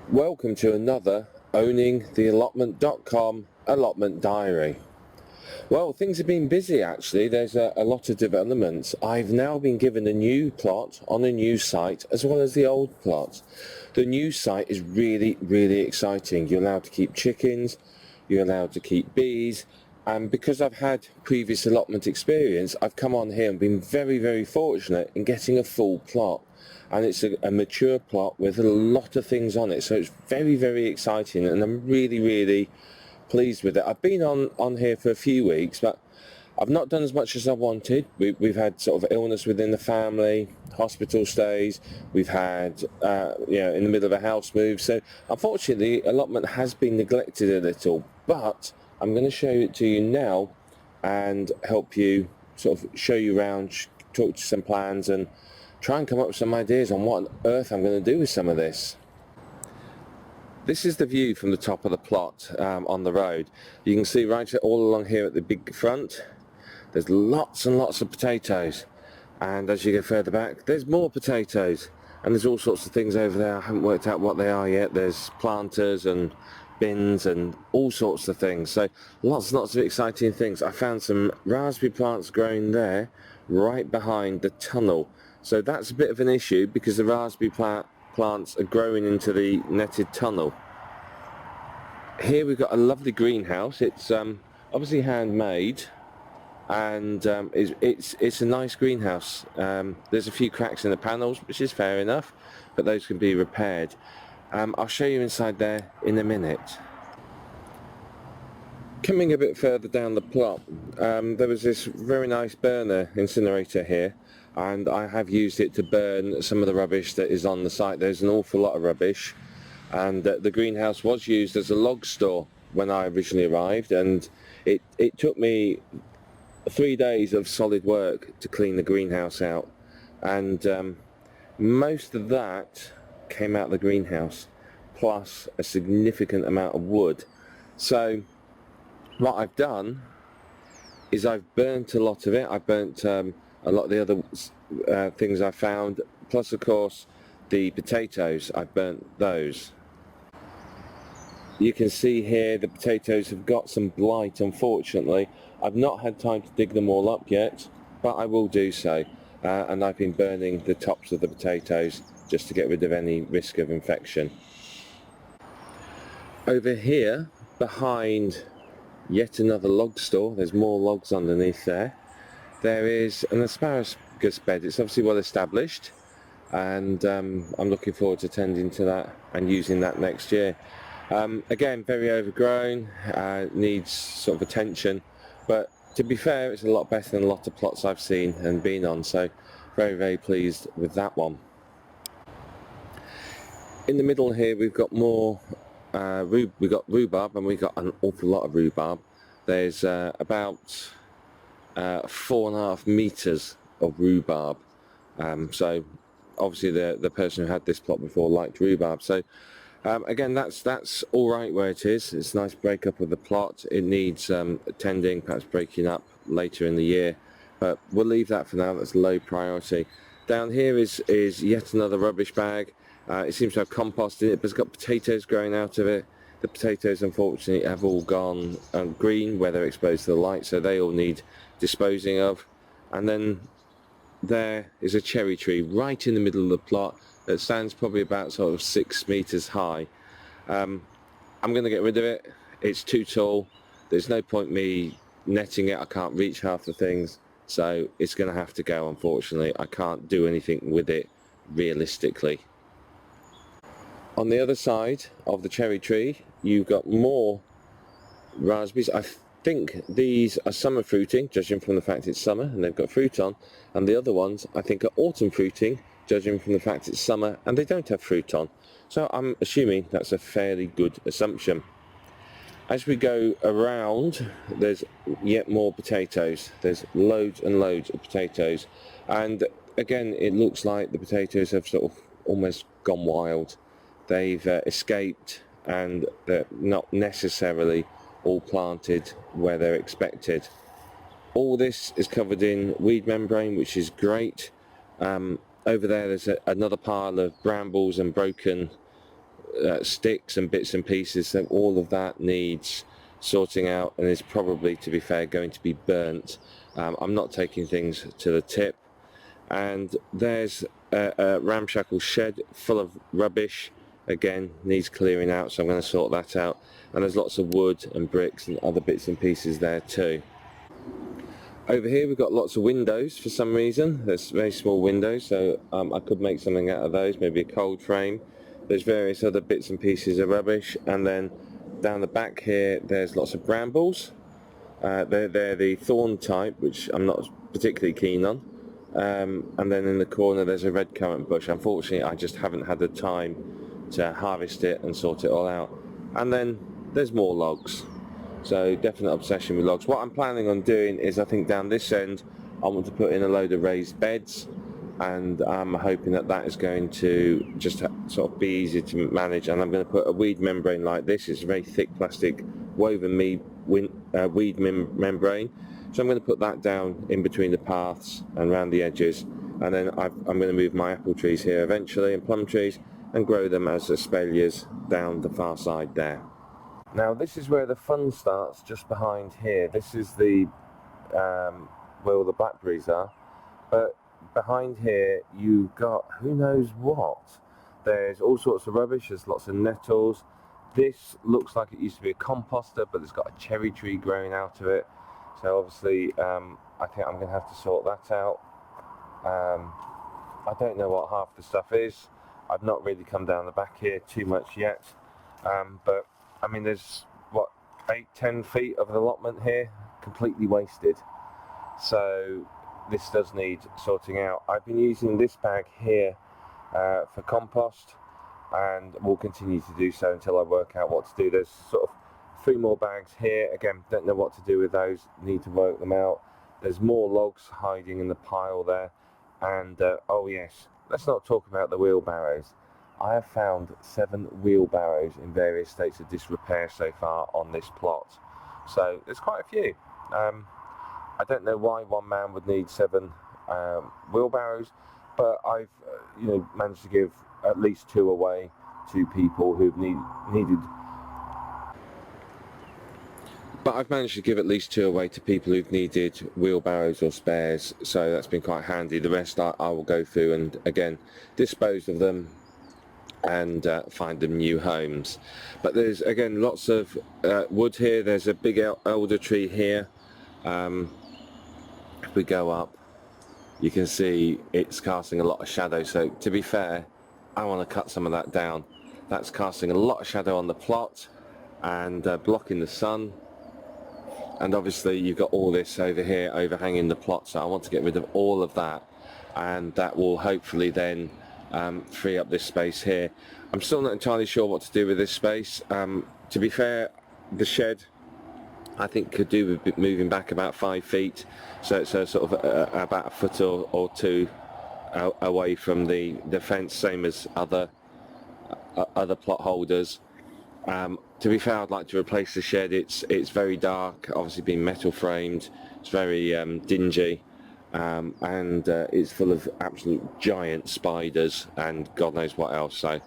Welcome to another owningtheallotment.com allotment diary. Well, things have been busy actually. There's a lot of developments. I've now been given a new plot on a new site as well as the old plot. The new site is really exciting. You're allowed to keep chickens, you're allowed to keep bees, and because I've had previous allotment experience, I've come on here and been very fortunate in getting a full plot. And it's a mature plot with a lot of things on it, so it's very exciting, and I'm really pleased with it. I've been on here for a few weeks, but I've not done as much as I wanted. We've had sort of illness within the family, hospital stays, we've had in the middle of a house move, so unfortunately allotment has been neglected a little, but I'm going to show it to you now and help you sort of show you around, talk to some plans and try and come up with some ideas on what on earth I'm going to do with some of this. This is the view from the top of the plot on the road. You can see right all along here at the big front, there's lots and lots of potatoes, and as you go further back there's more potatoes, and there's all sorts of things over there. I haven't worked out what they are yet. There's planters and bins and all sorts of things, so lots and lots of exciting things. I found some raspberry plants growing there right behind the tunnel. So that's a bit of an issue because the raspberry plants are growing into the netted tunnel. Here we've got a lovely greenhouse. It's obviously handmade, and it's a nice greenhouse. There's a few cracks in the panels, which is fair enough, but those can be repaired. I'll show you inside there in a minute. Coming a bit further down the plot, there was this very nice burner incinerator here, and I have used it to burn some of the rubbish that is on the site. There's an awful lot of rubbish, and the greenhouse was used as a log store when I originally arrived, and it took me 3 days of solid work to clean the greenhouse out, and most of that came out of the greenhouse, plus a significant amount of wood. So what I've done is I've burnt a lot of it. I've burnt a lot of the other things I found, plus of course the potatoes. I've burnt those. You can see here the potatoes have got some blight, unfortunately. I've not had time to dig them all up yet, but I will do so, and I've been burning the tops of the potatoes just to get rid of any risk of infection. Over here behind yet another log store, there's more logs underneath there. There is an asparagus bed. It's obviously well established, and I'm looking forward to tending to that and using that next year. Again, very overgrown, needs sort of attention, but to be fair, it's a lot better than a lot of plots I've seen and been on, so very pleased with that one. In the middle here we've got more we've got rhubarb, and we've got an awful lot of rhubarb. There's about 4.5 meters of rhubarb, so obviously the person who had this plot before liked rhubarb. So again, that's all right where it is. It's a nice breakup of the plot. It needs tending, perhaps breaking up later in the year, but we'll leave that for now. That's low priority. Down here is yet another rubbish bag. It seems to have compost in it, but it's got potatoes growing out of it. The potatoes unfortunately have all gone green where they're exposed to the light, so they all need disposing of. And then there is a cherry tree right in the middle of the plot that stands probably about sort of 6 meters high. I'm going to get rid of it. It's too tall. There's no point me netting it. I can't reach half the things, so it's going to have to go, unfortunately. I can't do anything with it realistically. On the other side of the cherry tree you've got more raspberries. I think these are summer fruiting, judging from the fact it's summer and they've got fruit on, and the other ones I think are autumn fruiting, judging from the fact it's summer and they don't have fruit on. So I'm assuming that's a fairly good assumption. As we go around, there's yet more potatoes. There's loads and loads of potatoes, and again it looks like the potatoes have sort of almost gone wild. They've escaped, and they're not necessarily all planted where they're expected. All this is covered in weed membrane, which is great. Over there's another pile of brambles and broken sticks and bits and pieces, so all of that needs sorting out and is probably, to be fair, going to be burnt. I'm not taking things to the tip. And there's a ramshackle shed full of rubbish, again needs clearing out, so I'm going to sort that out. And there's lots of wood and bricks and other bits and pieces there too. Over here we've got lots of windows for some reason. There's very small windows, so I could make something out of those, maybe a cold frame. There's various other bits and pieces of rubbish, and then down the back here there's lots of brambles. They're the thorn type, which I'm not particularly keen on. And then in the corner there's a red currant bush. Unfortunately I just haven't had the time to harvest it and sort it all out. And then there's more logs. So definite obsession with logs. What I'm planning on doing is, I think down this end I want to put in a load of raised beds, and I'm hoping that that is going to just sort of be easy to manage. And I'm going to put a weed membrane like this. It's a very thick plastic woven weed membrane. So I'm going to put that down in between the paths and around the edges, and then I'm going to move my apple trees here eventually, and plum trees, and grow them as espaliers down the far side there. Now this is where the fun starts, just behind here. This is the where all the blackberries are, but behind here you've got who knows what. There's all sorts of rubbish, there's lots of nettles. This looks like it used to be a composter, but it's got a cherry tree growing out of it. So obviously I think I'm going to have to sort that out. I don't know what half the stuff is. I've not really come down the back here too much yet, but I mean there's what, 8-10 feet of an allotment here completely wasted, so this does need sorting out. I've been using this bag here for compost, and will continue to do so until I work out what to do. There's sort of 3 more bags here. Again, don't know what to do with those, need to work them out. There's more logs hiding in the pile there, and oh yes, let's not talk about the wheelbarrows. I have found 7 wheelbarrows in various states of disrepair so far on this plot, so there's quite a few. I don't know why one man would need 7 wheelbarrows, but I've managed to give at least 2 away to people who've needed. But I've managed to give at least 2 away to people who've needed wheelbarrows or spares, so that's been quite handy. The rest I will go through and again dispose of them and find them new homes. But there's again lots of wood here. There's a big elder tree here. If we go up, you can see it's casting a lot of shadow, so to be fair, I want to cut some of that down. That's casting a lot of shadow on the plot and blocking the sun. And obviously you've got all this over here overhanging the plot, so I want to get rid of all of that, and that will hopefully then free up this space here. I'm still not entirely sure what to do with this space. To be fair, the shed I think could do with moving back about 5 feet, so sort of about a foot or 2 away from the fence, same as other plot holders. To be fair, I'd like to replace the shed. It's very dark, obviously being metal framed. It's very dingy, and it's full of absolute giant spiders and God knows what else. So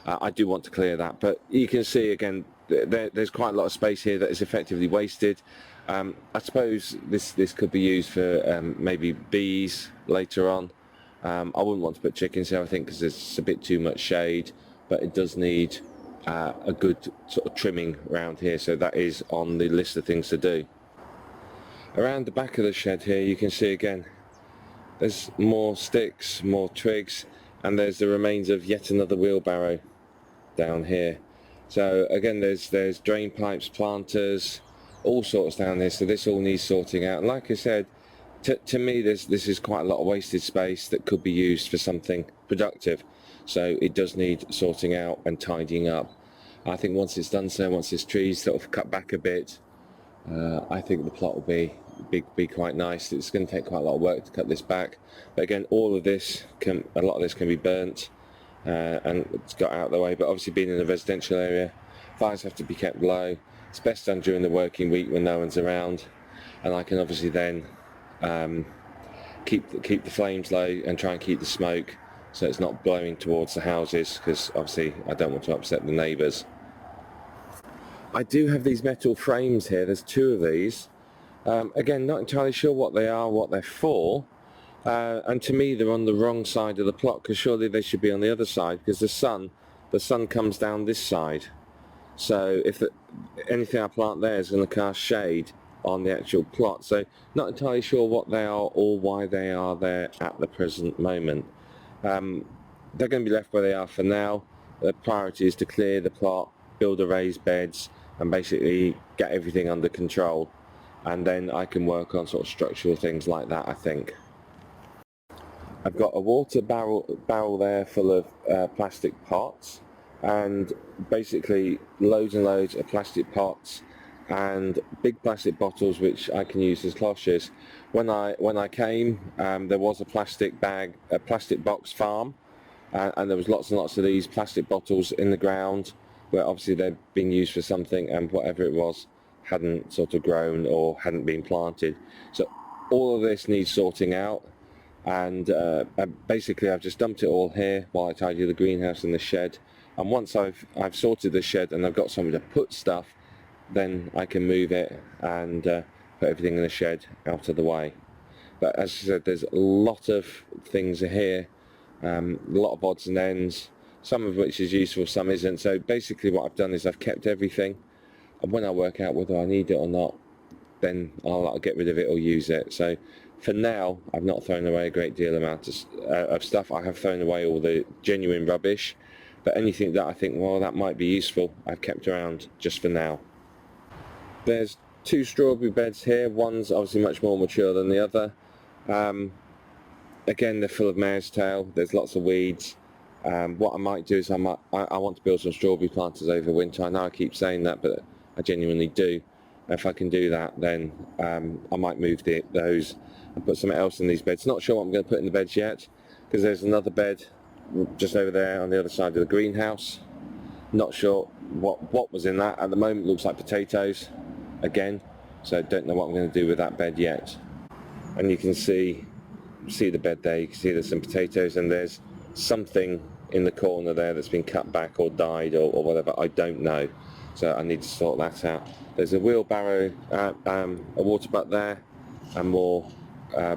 I do want to clear that. But you can see again, there's quite a lot of space here that is effectively wasted. I suppose this could be used for maybe bees later on. I wouldn't want to put chickens here, I think, because it's a bit too much shade, but it does need a good sort of trimming around here, so that is on the list of things to do. Around the back of the shed here you can see again there's more sticks, more twigs, and there's the remains of yet another wheelbarrow down here. So again there's drain pipes, planters, all sorts down here, so this all needs sorting out. And like I said, to me this is quite a lot of wasted space that could be used for something productive, so it does need sorting out and tidying up. I think once it's done so, once this tree's sort of cut back a bit, I think the plot will be quite nice. It's going to take quite a lot of work to cut this back, but again all of this a lot of this can be burnt and it's got out of the way. But obviously being in a residential area, fires have to be kept low. It's best done during the working week when no one's around. and I can obviously then keep the flames low and try and keep the smoke so it's not blowing towards the houses, because obviously I don't want to upset the neighbours. I do have these metal frames here. There's 2 of these. Again, not entirely sure what they are, what they're for, and to me they're on the wrong side of the plot, because surely they should be on the other side, because the sun comes down this side. So if anything I plant there is going to cast shade on the actual plot. So not entirely sure what they are or why they are there at the present moment. They're going to be left where they are for now. The priority is to clear the plot, build the raised beds, and basically get everything under control, and then I can work on sort of structural things like that, I think. I've got a water barrel there full of plastic pots, and basically loads and loads of plastic pots and big plastic bottles which I can use as cloches. When I came, there was a plastic box farm, and there was lots and lots of these plastic bottles in the ground where obviously they'd been used for something, and whatever it was hadn't sort of grown or hadn't been planted. So all of this needs sorting out, and basically I've just dumped it all here while I tidy the greenhouse and the shed. And once I've sorted the shed and I've got somewhere to put stuff, then I can move it and put everything in the shed out of the way. But as I said, there's a lot of things here, a lot of odds and ends, some of which is useful, some isn't. So basically what I've done is I've kept everything, and when I work out whether I need it or not, then I'll get rid of it or use it. So for now, I've not thrown away a great deal amount of stuff. I have thrown away all the genuine rubbish, but anything that I think, well, that might be useful, I've kept around just for now. There's 2 strawberry beds here. One's obviously much more mature than the other. Again, they're full of mare's tail. There's lots of weeds. What I might do is I want to build some strawberry planters over winter. I know I keep saying that, but I genuinely do. If I can do that, then I might move those and put something else in these beds. Not sure what I'm going to put in the beds yet, because there's another bed just over there on the other side of the greenhouse. Not sure what was in that. At the moment, it looks like potatoes again, so don't know what I'm going to do with that bed yet. And you can see the bed there. You can see there's some potatoes, and there's something in the corner there that's been cut back or dyed or whatever. I don't know, so I need to sort that out. There's a wheelbarrow, a water butt there, and more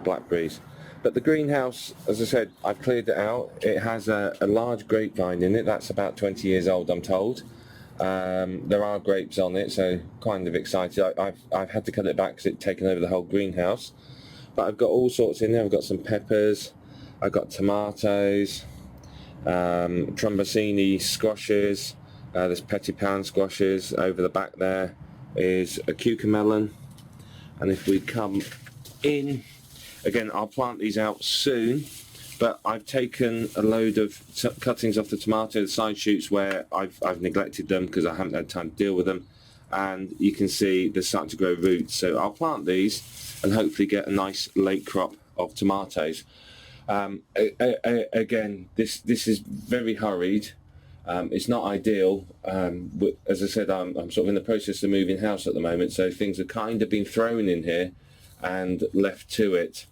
blackberries. But the greenhouse, as I said, I've cleared it out. It has a large grapevine in it. That's about 20 years old, I'm told. There are grapes on it, so kind of excited. I've had to cut it back because it's taken over the whole greenhouse. But I've got all sorts in there. I've got some peppers, I've got tomatoes, Tromboncini squashes, there's petit pan squashes. Over the back there is a cucamelon. And if we come in, again, I'll plant these out soon, but I've taken a load of cuttings off the tomato, the side shoots, where I've neglected them because I haven't had time to deal with them, and you can see they're starting to grow roots. So I'll plant these and hopefully get a nice late crop of tomatoes. Again, this is very hurried. It's not ideal. As I said, I'm sort of in the process of moving house at the moment, so things have kind of been thrown in here and left to it.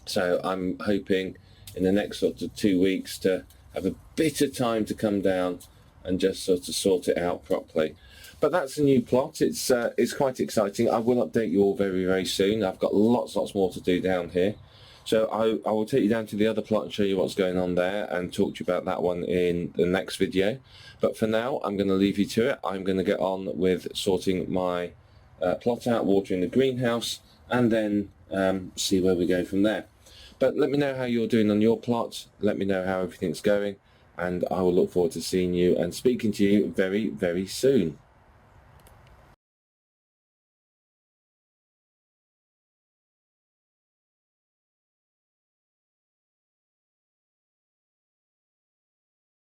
So I'm hoping in the next sort of 2 weeks to have a bit of time to come down and just sort of sort it out properly. But that's a new plot. It's quite exciting. I will update you all very, very soon. I've got lots more to do down here. So I will take you down to the other plot and show you what's going on there and talk to you about that one in the next video. But for now, I'm going to leave you to it. I'm going to get on with sorting my plot out, watering the greenhouse, and then see where we go from there. But let me know how you're doing on your plot. Let me know how everything's going, and I will look forward to seeing you and speaking to you very, very soon.